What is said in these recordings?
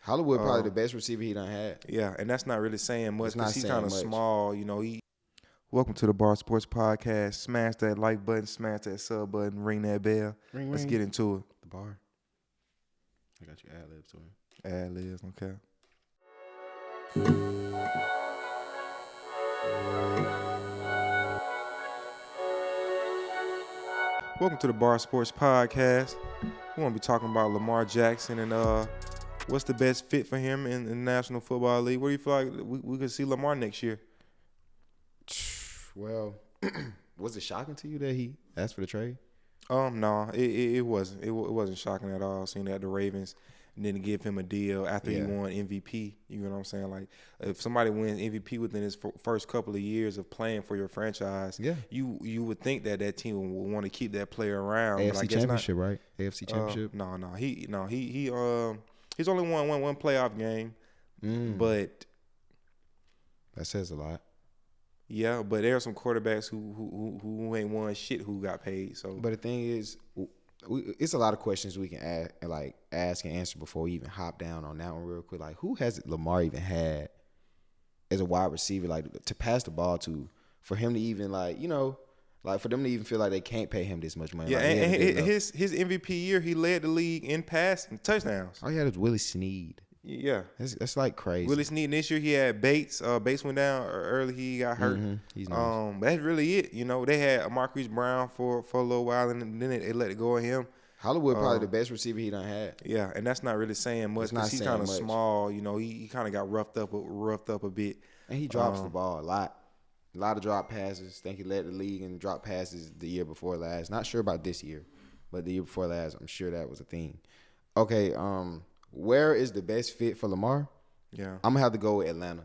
Hollywood probably the best receiver he done had. Yeah, and that's not really saying much because he's kind of much. small. Welcome to the Bar Sports Podcast. Smash that like button, smash that sub button, ring that bell. Let's get into it. The bar. I got your ad-libs to him. Ad-libs, okay. Welcome to the Bar Sports Podcast. We're going to be talking about Lamar Jackson and what's the best fit for him in the National Football League. Where do you feel like we could see Lamar next year? Well, was it shocking to you that he asked for the trade? No, it wasn't. It wasn't shocking at all. Seeing that the Ravens didn't give him a deal after he won MVP. You know what I'm saying? Like, if somebody wins MVP within his first couple of years of playing for your franchise, you would think that team would want to keep that player around. AFC but I guess Championship, right? AFC Championship. He's only won one playoff game, but that says a lot. Yeah, but there are some quarterbacks who ain't won shit who got paid. So, but the thing is, it's a lot of questions we can ask and answer before we even hop down on that one real quick. Like, who has Lamar even had as a wide receiver, like, to pass the ball to, for him to even, for them to even feel like they can't pay him this much money? Yeah, and his MVP year, he led the league in passing touchdowns. All he had was Willie Snead. Yeah, that's like crazy. Willie Snead this year, he had Bates. Bates went down early. He got hurt. He's nice. But that's really it. You know, they had Marquise Brown for a little while, and then they let it go of him. Hollywood probably the best receiver he done had. Yeah, and that's not really saying much because he's kind of small. You know, he kind of got roughed up a bit. And he drops the ball a lot. A lot of drop passes. I think he led the league in drop passes the year before last. Not sure about this year, but the year before last, I'm sure that was a thing. Okay, where is the best fit for Lamar? Yeah. I'm going to have to go with Atlanta.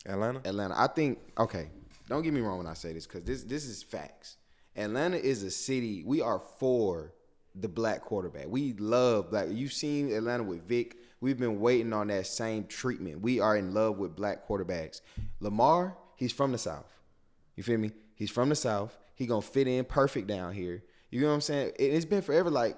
Atlanta? I think, okay, don't get me wrong when I say this because this is facts. Atlanta is a city. We are for the black quarterback. We love black. You've seen Atlanta with Vic. We've been waiting on that same treatment. We are in love with black quarterbacks. Lamar, he's from the South. You feel me? He's from the South. He going to fit in perfect down here. You know what I'm saying? It's been forever like,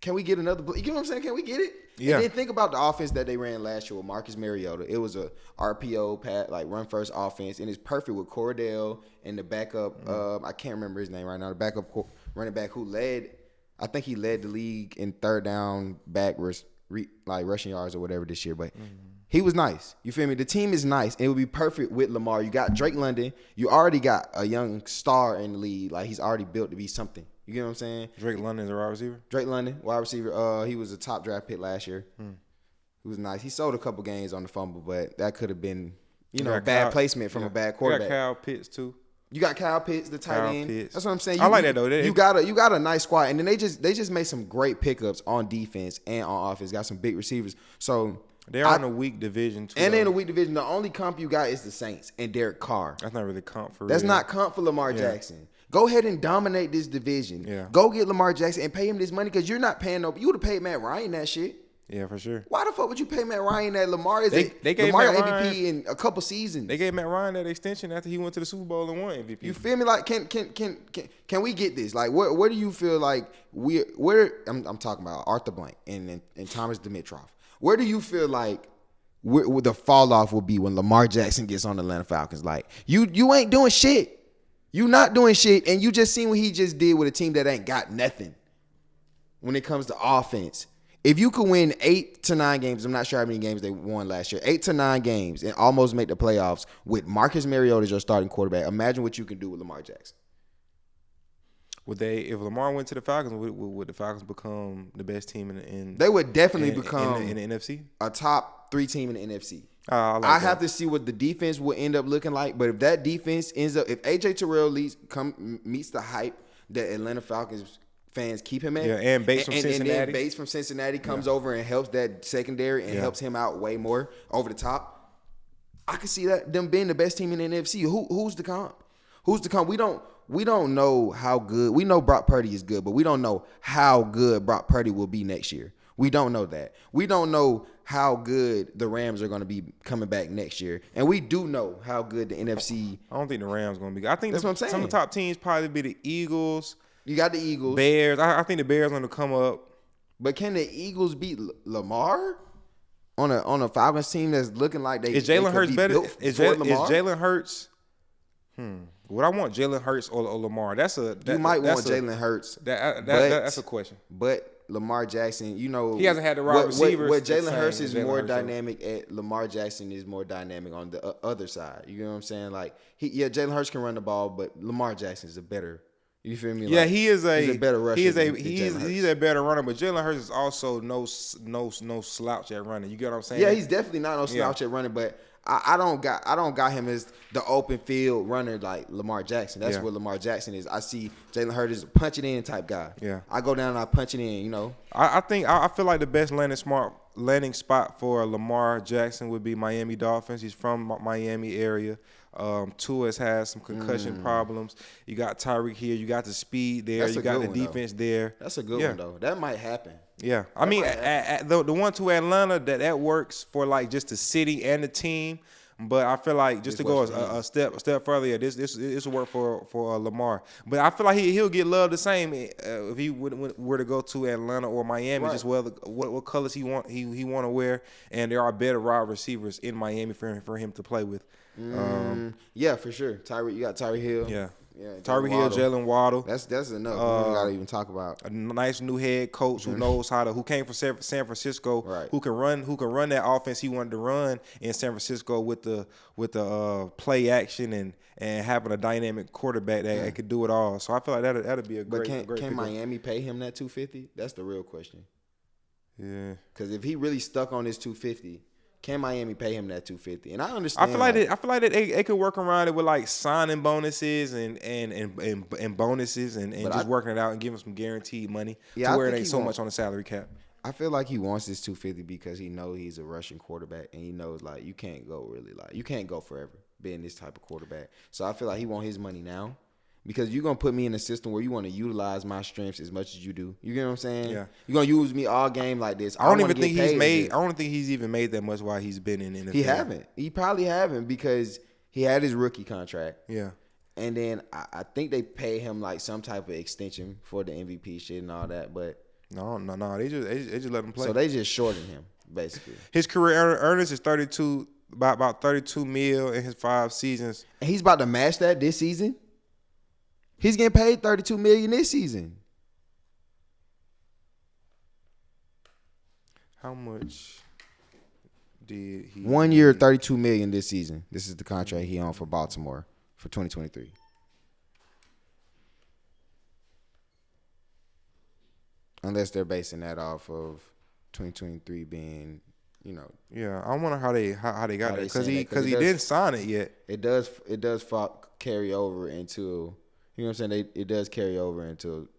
can we get another? You know what I'm saying? Can we get it? Yeah. And then think about the offense that they ran last year with Marcus Mariota. It was a RPO, run first offense, and it's perfect with Cordell and the backup. I can't remember his name right now. The backup running back who led, I think he led the league in third down back rushing yards or whatever this year. But he was nice. You feel me? The team is nice. It would be perfect with Lamar. You got Drake London. You already got a young star in the league. Like, he's already built to be something. You get what I'm saying? Drake London's a wide receiver? Drake London, wide receiver. He was a top draft pick last year. He was nice. He sold a couple games on the fumble, but that could have been, bad placement from a bad quarterback. You got Kyle Pitts, too. You got Kyle Pitts, the tight end. Pitts. That's what I'm saying. I like that, though. You got a nice squad. And then they just made some great pickups on defense and on offense. Got some big receivers. So they're in a weak division, too. And they're in a weak division. The only comp you got is the Saints and Derek Carr. That's not really comp for That's not comp for Lamar Jackson. Go ahead and dominate this division. Yeah. Go get Lamar Jackson and pay him this money because you're not paying no. You would have paid Matt Ryan that shit. Yeah, for sure. Why the fuck would you pay Matt Ryan that? Lamar is they gave Lamar Matt MVP Ryan, in a couple seasons. They gave Matt Ryan that extension after he went to the Super Bowl and won MVP. You feel me? Like, can we get this? Like, where do you feel like I'm talking about Arthur Blank and Thomas Dimitroff. Where do you feel like the fall off will be when Lamar Jackson gets on the Atlanta Falcons? Like, you ain't doing shit. You not doing shit, and you just seen what he just did with a team that ain't got nothing when it comes to offense. If you could win 8 to 9 games, I'm not sure how many games they won last year, 8 to 9 games and almost make the playoffs with Marcus Mariota as your starting quarterback, imagine what you can do with Lamar Jackson. If Lamar went to the Falcons, would the Falcons become the best team in they would definitely become in the NFC? A top 3 team in the NFC. I have to see what the defense will end up looking like. But if that defense ends up, if AJ Terrell meets the hype that Atlanta Falcons fans keep him at, and Bates from Cincinnati, and then Bates from Cincinnati comes over and helps that secondary and helps him out way more over the top, I can see that them being the best team in the NFC. Who's the comp? Who's the comp? We don't know how good. We know Brock Purdy is good, but we don't know how good Brock Purdy will be next year. We don't know that. We don't know how good the Rams are going to be coming back next year. And we do know how good the NFC. I don't think the Rams are going to be good. I think that's what I'm saying. Some of the top teams probably be the Eagles. You got the Eagles. Bears. I think the Bears are going to come up. But can the Eagles beat Lamar? on a Falcons team that's looking like they Is Jalen Hurts better? Is Lamar? Jalen Hurts? Would I want Jalen Hurts or Lamar? You might want Jalen Hurts. That's a question. But Lamar Jackson, you know, he hasn't had the wide receivers. What Jalen Hurts is more dynamic at, Lamar Jackson is more dynamic on the other side. You know what I'm saying? Like Jalen Hurts can run the ball, but Lamar Jackson is a better. You feel me? Yeah, like, he's a better rusher. He's a better runner, but Jalen Hurts is also no slouch at running. You get what I'm saying? Yeah, he's definitely not no slouch at running, but I don't got him as the open field runner like Lamar Jackson. That's what Lamar Jackson is. I see Jalen Hurts as a punch it in type guy. Yeah, I go down and I punch it in. You know. I feel like the best landing spot for Lamar Jackson would be Miami Dolphins. He's from Miami area. Tua has had some concussion problems. You got Tyreek here. You got the speed there. You got the defense there. That's a good one though. That might happen. Yeah, I mean, the one to Atlanta that works for like just the city and the team. But I feel like just to go a step further, this will work for Lamar. But I feel like he'll get love the same if he were to go to Atlanta or Miami. Right. Just what colors he want to wear, and there are better wide receivers in Miami for him to play with. Yeah, for sure. You got Tyreek Hill. Yeah. Tyreek Hill, Jalen Waddle. That's enough. We don't gotta even talk about a nice new head coach who knows who came from San Francisco, right. who can run that offense he wanted to run in San Francisco with the play action and having a dynamic quarterback that could do it all. So I feel like that'd be a great. But can Miami pay him that $250? That's the real question. Yeah. Because if he really stuck on this $250. Can Miami pay him that $250? And I understand. I feel like they could work around it with like signing bonuses and bonuses and just working it out and giving some guaranteed money to where it ain't so much on the salary cap. I feel like he wants this $250 because he knows he's a Russian quarterback and he knows like you can't go forever being this type of quarterback. So I feel like he wants his money now. Because you're going to put me in a system where you want to utilize my strengths as much as you do. You get what I'm saying? Yeah. You're going to use me all game like this. I don't think he's even made that much while he's been in the NFL. He haven't. He probably haven't because he had his rookie contract. Yeah. And then I think they pay him like some type of extension for the MVP shit and all that. But no. They just let him play. So they just shortened him, basically. His career earnings is about $32 million in his 5 seasons. And he's about to match that this season? He's getting paid $32 million this season. How much did he? 1 year, $32 million this season. This is the contract he on for Baltimore for 2023. Unless they're basing that off of 2023 being, you know. Yeah, I wonder how they got it because he didn't sign it yet. It does carry over into. You know what I'm saying? It does carry over into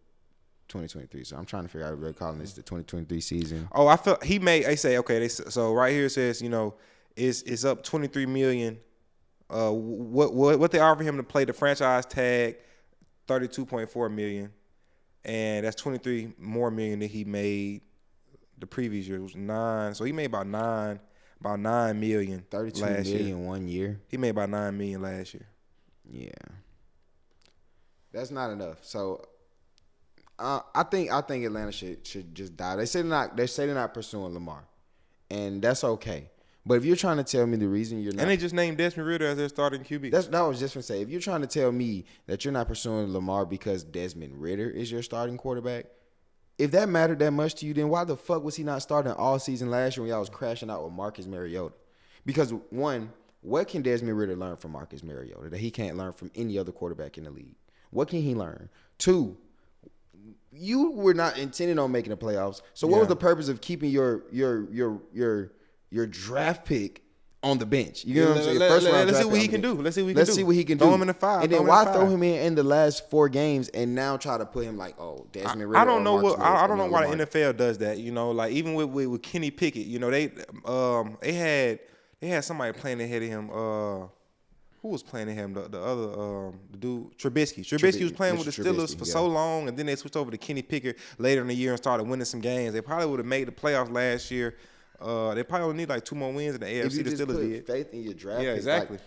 2023. So I'm trying to figure out if they're calling this the 2023 season. Oh, I feel he made. They say okay. So right here it says it's up $23 million. What they offer him to play the franchise tag, $32.4 million, and that's $23 more million than he made the previous year. It was 9. So he made about $9 million. $32 last million year. 1 year. He made about $9 million last year. Yeah. That's not enough. So, I think Atlanta should just die. They say they're not pursuing Lamar, and that's okay. But if you're trying to tell me the reason you're not, and they just named Desmond Ridder as their starting QB. That I was just gonna say. If you're trying to tell me that you're not pursuing Lamar because Desmond Ridder is your starting quarterback, if that mattered that much to you, then why the fuck was he not starting all season last year when y'all was crashing out with Marcus Mariota? Because one, what can Desmond Ridder learn from Marcus Mariota that he can't learn from any other quarterback in the league? What can he learn? 2, you were not intending on making the playoffs. So what was the purpose of keeping your draft pick on the bench? You know what I'm saying? Let's see what he can do. Let's see what he can do. Throw him in the 5. And then why throw him in the last 4 games and now try to put him like, Desmond Ridder? I don't know why the NFL does that. You know, like even with Kenny Pickett, you know, they had somebody playing ahead of him. Who was playing him? The other the dude Trubisky. Trubisky was playing with the Steelers for so long, and then they switched over to Kenny Pickett later in the year and started winning some games. They probably would have made the playoffs last year. They probably would need like 2 more wins in the AFC. If you the just Steelers put did. faith in your draft, yeah, exactly.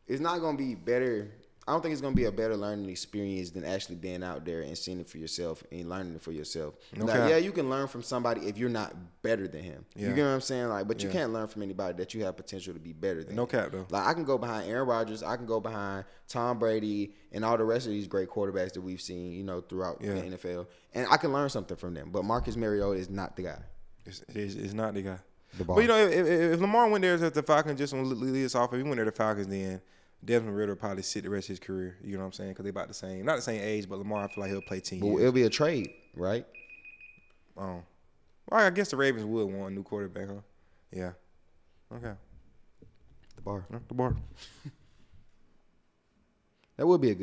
It's not gonna be better I don't think it's gonna be a better learning experience than actually being out there and seeing it for yourself and learning it for yourself. No Now, cap. yeah, you can learn from somebody if you're not better than him. Yeah. You get what I'm saying? Like, but you Yeah. can't learn from anybody that you have potential to be better than. No cap though. Like, I can go behind Aaron Rodgers, I can go behind Tom Brady, and all the rest of these great quarterbacks that we've seen, you know, throughout the NFL, and I can learn something from them. But Marcus Mariota is not the guy. It's not the guy. The bar. But you know, if Lamar went there as the Falcons, just want to lead us off. If he went there the Falcons, then Desmond Ridder will probably sit the rest of his career. You know what I'm saying? Because they about the same, not the same age, but Lamar, I feel like he'll play 10 But years. it'll be a trade, right? Well, I guess the Ravens would want a new quarterback, huh? Yeah. Okay. The bar. The bar. That would be a good